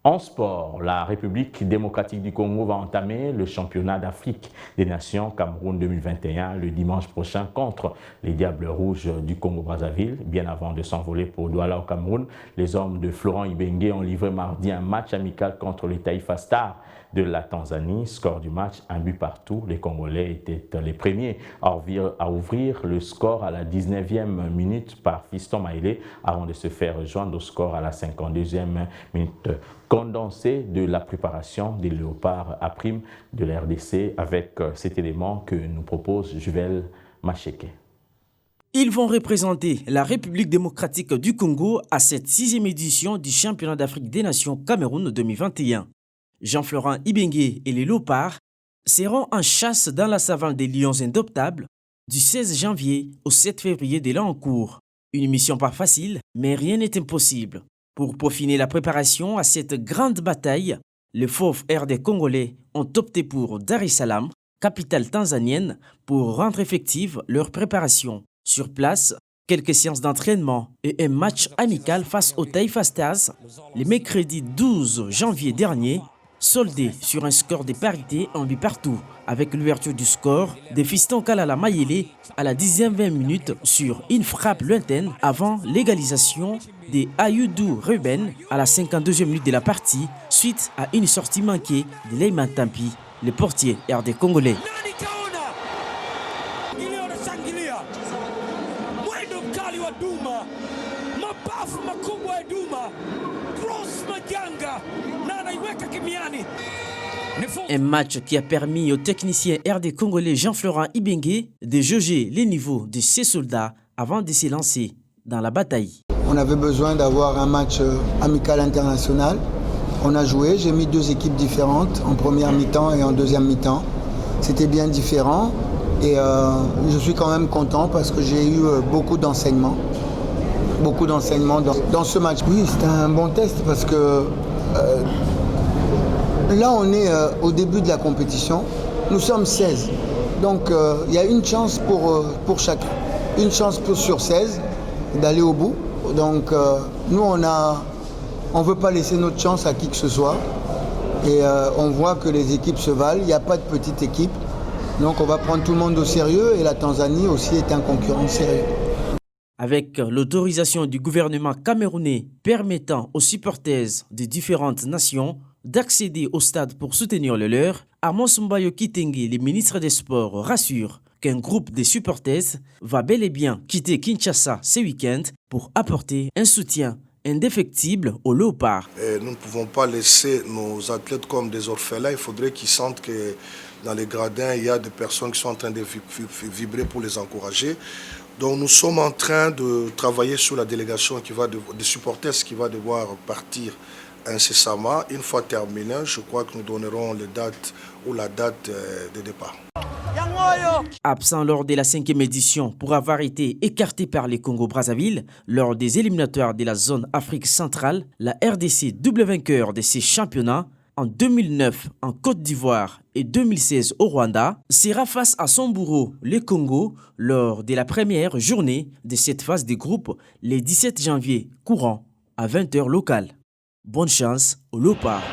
En sport, la République démocratique du Congo va entamer le championnat d'Afrique des Nations Cameroun 2021 le dimanche prochain contre les Diables Rouges du Congo-Brazzaville. Bien avant de s'envoler pour Douala au Cameroun, les hommes de Florent Ibenge ont livré mardi un match amical contre les Taifa Stars de la Tanzanie. Score du match, un but partout. Les Congolais étaient les premiers à ouvrir le score à la 19e minute par Fiston Maïlé avant de se faire rejoindre au score à la 52e minute. Condensé de la préparation des Léopards à prime de la RDC avec cet élément que nous propose Juvel Macheke. Ils vont représenter la République démocratique du Congo à cette 6e édition du Championnat d'Afrique des Nations Cameroun 2021. Jean-Florent Ibenge et les Léopards seront en chasse dans la savane des Lions Indoptables du 16 janvier au 7 février de l'an en cours. Une mission pas facile, mais rien n'est impossible. Pour peaufiner la préparation à cette grande bataille, les fauves RD congolais ont opté pour Dar es Salaam, capitale tanzanienne, pour rendre effective leur préparation. Sur place, quelques séances d'entraînement et un match amical face aux Taifa Stars, le mercredi 12 janvier dernier, soldé sur un score de parité en but partout, avec l'ouverture du score de Fiston Kalala Mayele à la 10e minute sur une frappe lointaine avant l'égalisation de Ayudu Ruben à la 52e minute de la partie suite à une sortie manquée de Leyman Tampi, le portier RD congolais. Un match qui a permis au technicien RD congolais Jean-Florent Ibenge de jauger les niveaux de ses soldats avant de se lancer dans la bataille. On avait besoin d'avoir un match amical international. On a joué, j'ai mis 2 équipes différentes en première mi-temps et en deuxième mi-temps. C'était bien différent et je suis quand même content parce que j'ai eu beaucoup d'enseignements. Beaucoup d'enseignements dans ce match. Oui, c'était un bon test parce que là, on est au début de la compétition. Nous sommes 16. Donc, il y a une chance pour chacun. Une chance sur 16 d'aller au bout. Donc, nous, on ne veut pas laisser notre chance à qui que ce soit. Et on voit que les équipes se valent. Il n'y a pas de petite équipe. Donc, on va prendre tout le monde au sérieux. Et la Tanzanie aussi est un concurrent sérieux. Avec l'autorisation du gouvernement camerounais permettant aux supporters des différentes nations d'accéder au stade pour soutenir le leur, Armand Sumbayo Kitenge, le ministre des Sports, rassure qu'un groupe de supporters va bel et bien quitter Kinshasa ce week-end pour apporter un soutien indéfectible aux Léopards. Nous ne pouvons pas laisser nos athlètes comme des orphelins. Il faudrait qu'ils sentent que dans les gradins, il y a des personnes qui sont en train de vibrer pour les encourager. Donc nous sommes en train de travailler sur la délégation des supporters qui va devoir partir incessamment. Une fois terminé, je crois que nous donnerons la date de départ. Absent lors de la 5e édition pour avoir été écarté par les Congo-Brazzaville lors des éliminatoires de la zone Afrique centrale, la RDC, double vainqueur de ces championnats, en 2009 en Côte d'Ivoire et 2016 au Rwanda, sera face à son bourreau, le Congo, lors de la première journée de cette phase de groupe, le 17 janvier courant à 20h local. Bonne chance aux Léopards.